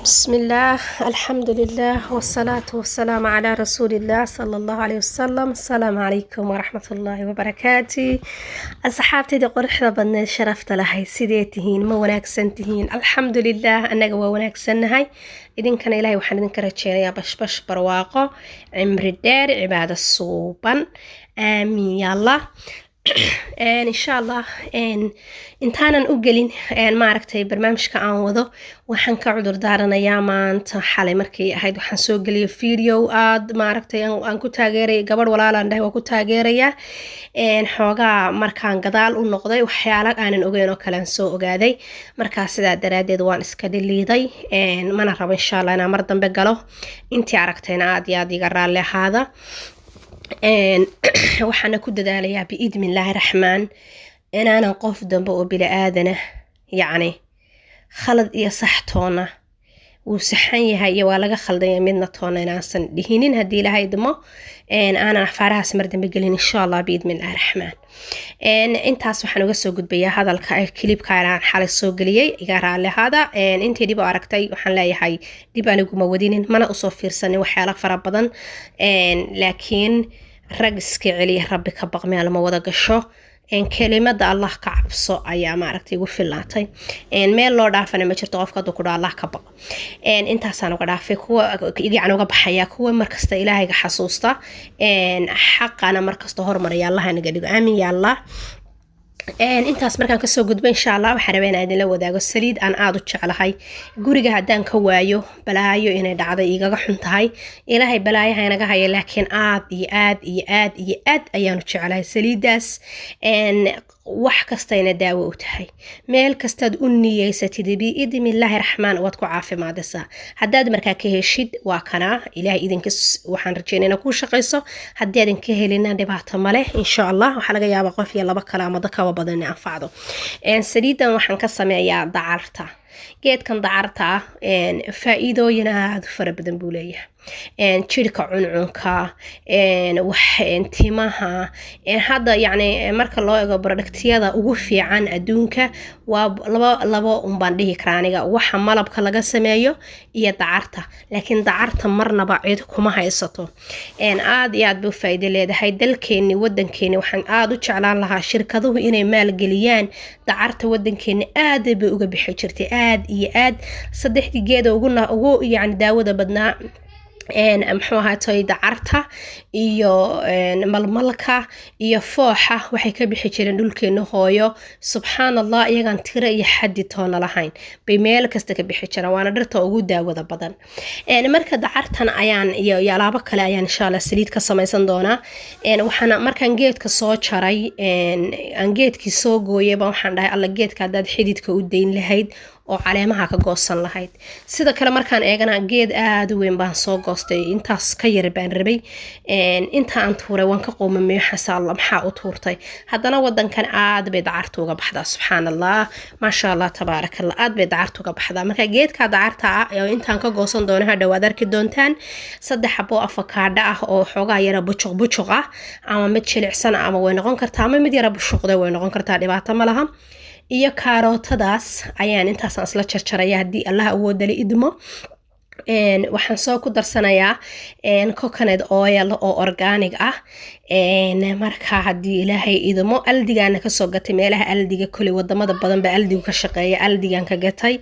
بسم الله الحمد لله والصلاة والسلام على رسول الله صلى الله عليه وسلم. السلام عليكم ورحمة الله وبركاته. أصحابتي دي قرحة بدنا شرفت لهاي سيديتهين ما وناكسنتهين الحمد لله أنا جوا وناكسنهاي إذن كان إلهي وحنا نكرتشينا يا بش برواقة عمر الدار عبادة الصوبان آمين يلا. إن شاء الله intaanan u gelin maaragtay barnaamijka aan wado waxaan ka cudur daaranayaa maanta xalay markay ahayd waxaan soo geliyay video aad maaragtay aan ku taageeray gabadh walaalaan dhahay waa ku taageerayaa xoogaa markaan gadaal u noqday waxyaalo aanan ogeyn oo kale aan soo ogaaday markaa sidaa daraadeed waan iska dhiliiday mana rabo insha Allah inaan mar dambe galo intii aragtayna aad iyo aad iga raalli ahaada waxaana ku dadaalayaa biidmi illaahi raxmaan inaanan qof dambe oo bini aadana yacni khalad iyo sax toona wuu saxan yahay iyo waa laga khaldaya midna toona inaansan dhihinin haddii ilaahay idmo aanan afaarahaas mar dambe gelin insha allah biidmi illaahi raxmaan intaas waxaan uga soo gudbayaa hadalka kilibka aan xalay soo geliyay iga raalli ahaada intii dib u aragtay waxaan leeyahay dib aniguma wadinin mana usoo fiirsanin waxyaalo fara badan laakiin rag iska celiya rabbi ka baq meel ma wada gasho kelimada allah ka cabso ayaa maaragtay ugu filaatay meel loo dhaafana ma jirto qofka haduu ku dhaho allah ka baq intaasaan uga dhaafay kuwa yacni uga baxaya kuwa markasta ilaahayga xasuusta xaqana markasta hormaraya allah naga dhigo aamin ya allah intaas markaan kasoo gudbo insha Allah waxaan rabaa inaan idinla wadaago saliid aan aad u jeclahay guriga haddaan ka waayo balaayo inay dhacday igaga xun tahay ilaahay balaayaha inaga haya laakiin aad iyo aad iyo aad iyo aad ayaan u jeclahay saliidaas wax kastayna daawo u tahay meel kastaad u niyeysatid biidmi illaahi raxmaan waad ku caafimaadaysaa haddaad markaa ka heshid waa kanaa ilaahay idinkas waxaan rajeynaynaa kuu shaqayso haddii aadan ka helina dhibaato male insha Allah waxaa laga yaabaa qof iyo laba kale ama dadka badan anfacdo saliidan waxaan ka sameeyaa dacarta geedkan dacarta faa'iidooyin aad u fara badan buu leeyahay jirka cuncunka timaha hadda yacni marka loo eego productyada ugu fiican adduunka waa labo baan dhihi karaa aniga waxa malabka laga sameeyo iyo dacarta laakiin dacarta marnaba cid kuma haysato aad iyo aad buu faa'iido leedahay dalkeeni wadankeeni waxaan aad u jeclaan lahaa shirkaduhu inay maalgeliyaan dacarta wadankeeni aad bay uga bixi jirtay aad iyo aad saddexdii geed ugu yacni daawada badnaa muxuu ahaatay dacarta iyo malmalka iyo fooxa waxay ka bixi jireen dhulkeena hooyo subxaan allah iyagaan tiro iyo xaddi toona lahayn bay meel kasta ka bixi jireen waana dhirta ugu daawada badan marka dacartan ayaan iyo alaabo kale ayaan insha Allah saliid ka samaysan doonaa waxaana markaan geedka soo jaray aan geedkii soo gooyay baan waxaan dhahay alla geedka haddaad xididka u dayn lahayd oo caleemaha ka goosan lahayd sida kale markaan eegana geed aad u weyn baan soo goostay intaas ka yar baan rabay inta aan tuuray waan ka qoomamay xasa Allah maxaa u tuurtay haddana wadankan aad bay dacarta uga baxdaa subxaan allah maasha allah tabaarakallah aad bay dacarta uga baxdaa marka geedka dacarta ah intaan ka goosan doono ha dhawaad arki doontaan 3 xabo afakaadho ah oo xoogaa yara bujuq ah ama mid jilicsan ama way noqon kartaa ama mid yara bushuqday way noqon kartaa dhibaato ma laha iyo karootadaas ayaan intaasaan isla jarjaraya haddii Allah awoodale idmo waxaan soo ku darsanayaa coconut oil oo organic ah marka haddii ilaahay idmo aldigaana kasoo gatay meelaha aldiga kule wadamada badan ba aldigu ka shaqeeya aldigan ka gatay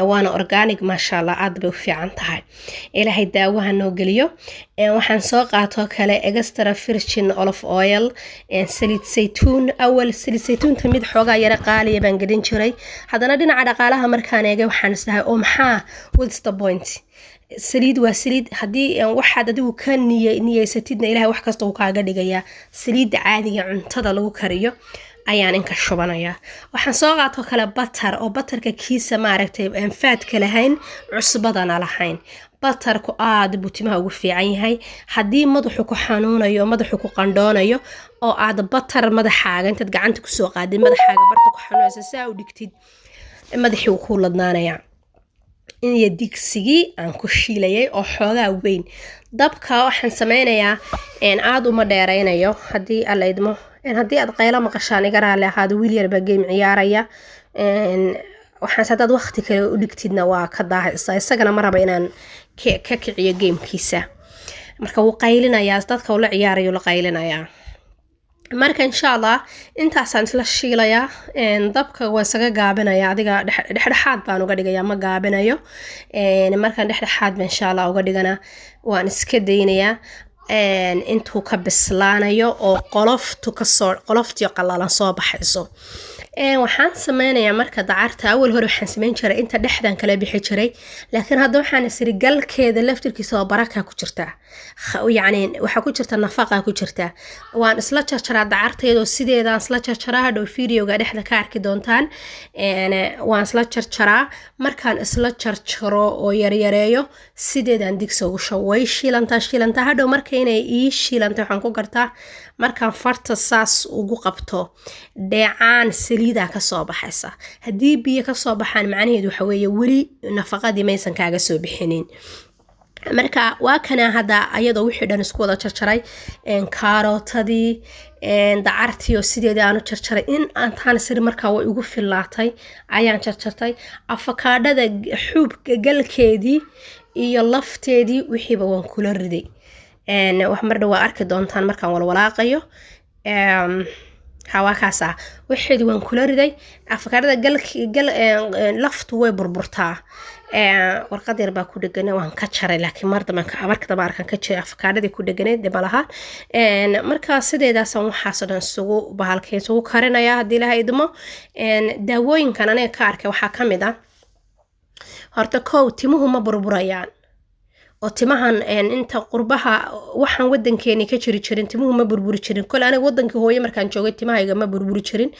waana organic maasha Allah aad bay u fiican tahay ilaahay daawaha noo geliyo waxaan soo qaato kale extra virgin olive oil saliid saytuun awal saliid saytuunta mid xoogaa yara qaaliya baan gelin jiray haddana dhinaca dhaqaalaha markaan eegay waxaan isdahay oo maxaa what's the point saliid waa saliid haddii waxaad adigu ka niyeysatidna ilaahay wax kasta uu kaaga dhigayaa saliidda caadiga cuntada lagu kariyo ayaan inka shubanayaa waxaan soo qaato kale batar oo batarka kiisa maaragtay aan faadka lahayn cusbadana lahayn batarku aad buu timaha ugu fiican yahay haddii madaxu ku xanuunayo madaxu ku qandhoonayo oo aad batar madaxaaga intaad gacanta kusoo qaadid madaxaaga barta ku xanuunaysa saa u dhigtid madaxii uu ku ladnaanayaa iyo digsigii aan ku shiilayay oo xoogaa weyn dabka waxaan sameynayaa aad uma dheeraynayo haddii alla idmo haddii aad qaylo maqashaan iga raali ahaado wiil yar baa game ciyaaraya waxaan hadaad waqti kale u dhigtidna waa ka daahaysaa isagana ma raba inaan ka kiciyo gamekiisa marka wuu qaylinayaa dadka uu la ciyaarayo la qaylinayaa marka insha Allah intaasaan isla shiilayaa dabka waa isaga gaabinaya adiga dhexdhexaad baan uga dhigayaa ma gaabinayo markaan dhexdhexaad baan insha Allah uga dhigana waan iska daynayaa intuu ka bislaanayo oo qoloftii qallalan soo baxayso waxaan sameynayaa marka dacarta awal hore waxaan sameyn jiray inta dhexdan kala bixi jiray laakiin hadda waxaan isiri galkeeda laftirkiisa oo baraka ku jirta yani waxa ku jirta nafaqa ku jirta waan isla jarjaraa dacarteedo sideedaan isla jarjaraa hadhow videoga dhexda ka arki doontaan waan isla jarjaraa markaan isla jarjaro oo yaryareeyo sideedaan digsi ugu shubo way shiilantaa hadhow marka inay ii shiilanta waxaan ku gartaa markaan farta saas ugu qabto dheecaan saliida ka soo baxaysa haddii biyo ka soo baxaan macnaheedu waxa weeye weli nafaqadii maysan kaaga soo bixinin marka waa kana hadda ayadoo wixii dhan isku wada jarjaray kaarotadii dacartii oo sideedii aanu jarjaray in aantaan sir markaa way ugu fillaatay ayaan jarjartay afakaadhada xuubka galkeedii iyo lafteedii wixiiba waan kula riday wax mar dhow waa arki doontaan markaan walwalaaqayo hawaakaasa wixii waan kula riday afakaadhada laftu way burburtaa warqad yar baa ku dhegan waan ka jaray laakiin marka daba arkan ka jiray afakaadhadii ku dheganeed dib malaha marka sideedaasaan waxaas dhan isugu karinaya haddii ilaha idmo daawooyinkan aniga ka arkay waxaa ka mid ah horta kow timuhu ma burburayaan oo timahan inta qurbaha waxaan wadankeeni ka jiri jirin timuhu ma burburi jirin kol aniga wadankii hooyo markaan joogay timahayga ma burburi jirin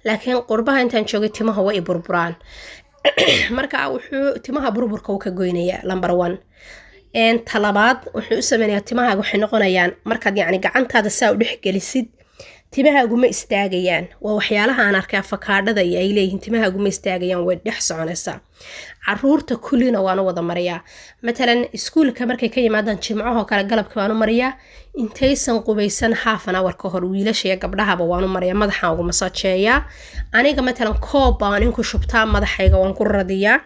laakiin qurbaha intaan joogay timaha way burburaan marka wuxuu timaha burburka uu ka goynayaa number 1 talabaad wuxuu u sameeyaa timahaaga waxay noqonayaan markaad yani gacantaada saa u dhex gelisid timahaagu ma istaagayaan waa waxyaalaha aan arkay afakaadhada ay leeyihiin timahaagu ma istaagayaan way dhex soconaysaa caruurta kullina waan u wada mariyaa matalan iskuulka markay ka yimaadaan jimcaha kale galabka waan u mariyaa intaysan qubaysan half an hour ka hor wiilasha iyo gabdhahaba waan u mariyaa madaxaan ugu masaajeeyaa aniga matalan koob baan inku shubtaa madaxayga waan ku radiyaa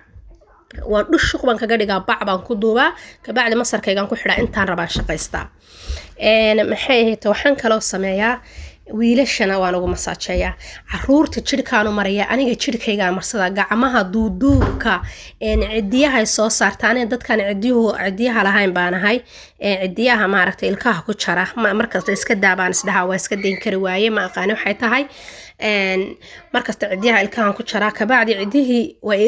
waan dhushuq baan kaga dhigaa bac baan ku duubaa kabacdi masarkaygaan ku xidhaa intaan rabaan shaqaystaa maxay ahayd waxaan kaloo sameeyaa wiilashana waan ugu masaajeeyaa caruurta jirkaanu maraya aniga jirkayga marsada gacmaha duuduubka cidiyaha soo saartaan dadkan cidiyaha lahayn baanahay cidiyaha maaragtay ilkaha ku jara markasta iska daabaan isdhaha waa iska deyn kari waaye ma aqaan waxay tahay markasta cidiyaha ilkahan ku jara kabacdi cidihii way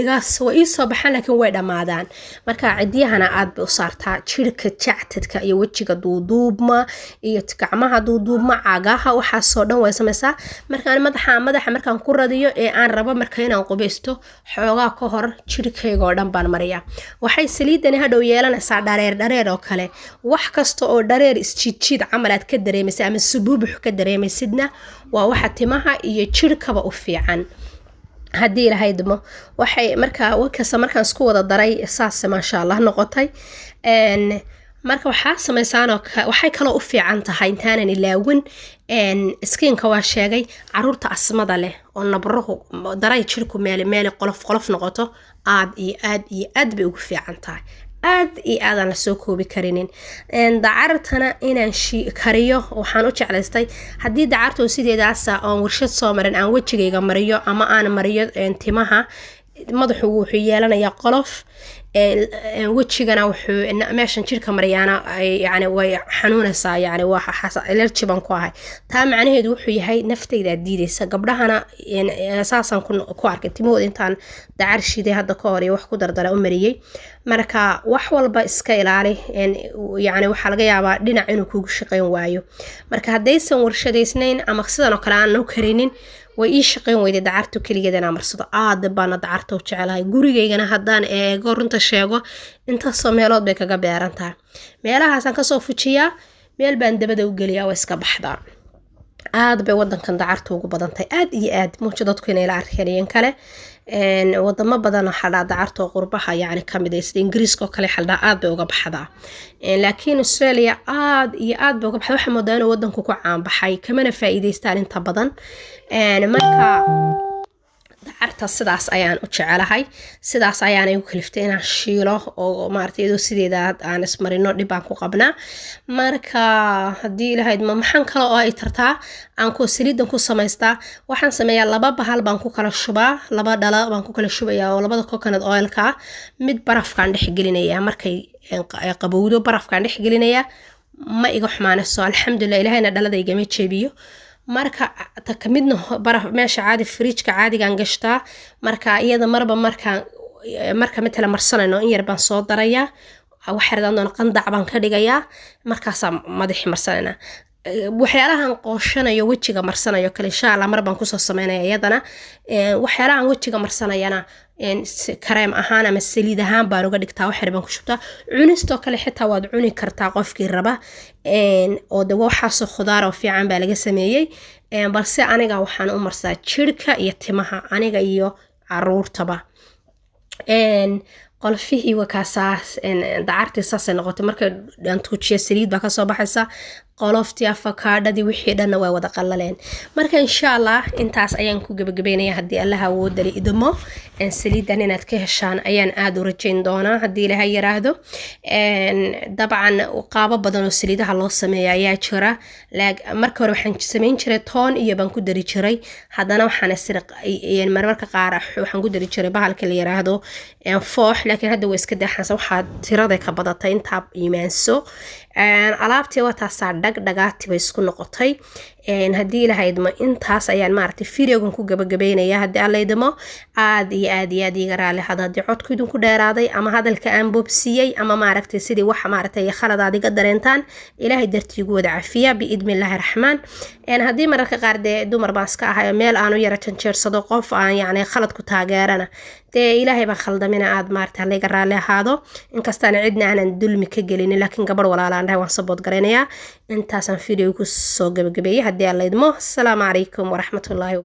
ii soo baxaan laakiin way dhamaadaan marka cidiyahana aad bay u saartaa jirka jactadka iyo wejiga duuduubma iyo gacmaha duuduubma cagaha waxa soo dhan way samaysaa markaan madaxa markaan ku radiyo ee aan rabo marka inaan qubaysto xoogaa ka hor jirkayga oo dhan baan mariyaa waxay saliidani hadhow yeelanaysaa dhareer oo kale wax kasta oo dhareer isjiid camal aad ka dareemaysid ama subuubux ka dareemaysidna waa waxa timaha iyo jirkaba u fiican haddii ilaahay idmo waxay markaan isku wada daray saas maasha Allah noqotay marka waxaa samaysaan waxay kaloo u fiican tahay intaanan ilaawin skinka waa sheegay caruurta asmada leh oo nabrahu daray jirku meel qolof noqoto aad iyo aad bay ugu fiican tahay aad iyo aadaan la soo koobi karinin dacartana inaan kariyo waxaan u jeclaystay haddii dacartu sideedaasa oon warshad soo marin aan wejigayga mariyo ama aan mariyo timaha madaxu wuxuu yeelanayaa qolof wejigana wuxuu meeshan jirka maryaana yani way xanuunaysaa yani waa allergy baan ku ahay taa macnaheedu wuxuu yahay naftayda diidaysa gabdhahana asaasan ku arkay timahooda intaan dacar shiday hadda ka hor iyo wax ku dardara u mariyey marka wax walba iska ilaali yani waxaa laga yaabaa dhinac inuu kugu shaqayn waayo marka haddaysan warshadaysnayn ama sidan oo kale aan u karinin way ii shaqayn weyday dacartu keligeedana marsado aad baana dacarta u jecelahay gurigaygana haddaan eego runta sheego intaasoo meelood bay kaga beeran tahay meelahaasaan kasoo fujiyaa meel baan dabada u geliyaa waa iska baxdaa aad bay wadankan dacarta ugu badantahay aad iyo aad muujo dadku inay la arkeen kale wadamo badan xalaa dacarta oo qurbaha yani kamid ah sida ingiriiska oo kale xalaa aad bay uga baxdaa laakiin Australia aad iyo aad bay uga baxdaa waxa moodaa inuu wadanku ku caan baxay kamana faa'iideystaan inta badan marka dacarta sidaas ayaan u jecelahay sidaas ayaan igu kaliftay inaan shiilo oo maaragtay iyadoo sideeda aan ismarino dhib aan ku qabnaa marka haddii ilahayd ma maxaan kale oo ay tartaa aan ku saliidan ku samaystaa waxaan sameeyaa laba bahal baan ku kala shubaa laba dhala baan ku kala shubayaa oo labada coconut oilka mid barafkaan dhex gelinayaa markay qabowdo barafkaan dhex gelinayaa ma iga xumaanayso alxamdulilah ilahayna dhalada igama jeebiyo marka takamidna baraf meesha caadi fridge-ka caadigan gashtaa marka iyada marka matala marsanayno in yar baan soo darayaa waxa radaan qandac baan ka dhigayaa markaas madaxi marsanayna waxyaalahan qooshanayo wajiga marsanayo kale insha Allah mar baan ku soo sameynaya iyadana waxyaalahan wajiga marsanayana kareem ahaan ama saliid ahaan baan uga dhigtaa wax yar baan ku shubtaa cunisto kale xitaa waad cuni kartaa qofkii raba oo de waxaas khudaar oo fiican baa laga sameeyay balse aniga waxaan u marsaa jirka iyo timaha aniga iyo caruurtaba qolfihii wakaasaas dacartii saasay noqotay markay aan tuujiyo saliid baa kasoo baxaysa qoloftii afakaadhadii wixii dhanna way wada qallaleen marka insha Allah intaas ayaan ku gabagabeynaya haddii Allah awoodali idmo saliidan inaad ka heshaan ayaan aad u rajayn doonaa haddii ilaahay yiraahdo dabcan qaabo badan oo saliidaha loo sameeyo ayaa jira marka hore waxaan sameyn jiray toon iyo baan ku dari jiray haddana waxaan marmarka qaar waxaan ku dari jiray bahalka la yiraahdo foox laakiin hadda way iska daxansa waxaa tirada ka badatay intaa iimaanso alaabtii wataasaa dhagdhagaati bay isku noqotay haddii ilahaydmo intaas ayaan maaragtay videogan ku gabagabeynaya haddii allaydmo aad iyo aad iyo aad iga raali hada haddii codku idinku dheeraaday ama hadalka aan boobsiiyey ama maaragtay sidii wax maaragtay khaladaad iga dareentaan ilaahay dartii igu wada cafiya biidmillaahi raxmaan haddii mararka qaar dee dumar baan iska ahay meel aan u yara janjeersado qof aan yacni khalad ku taageerana dee ilaahay baan khaldamina aad maaragtay halayga raali ahaado inkastaan cidna aanan dulmi ka gelinin laakiin gabadh walaalaan dhahay waan sabood garaynayaa intaasaan video ku soo gabagabeeyay haddii allaydmo asalaamu calaykum waraxmatullaahi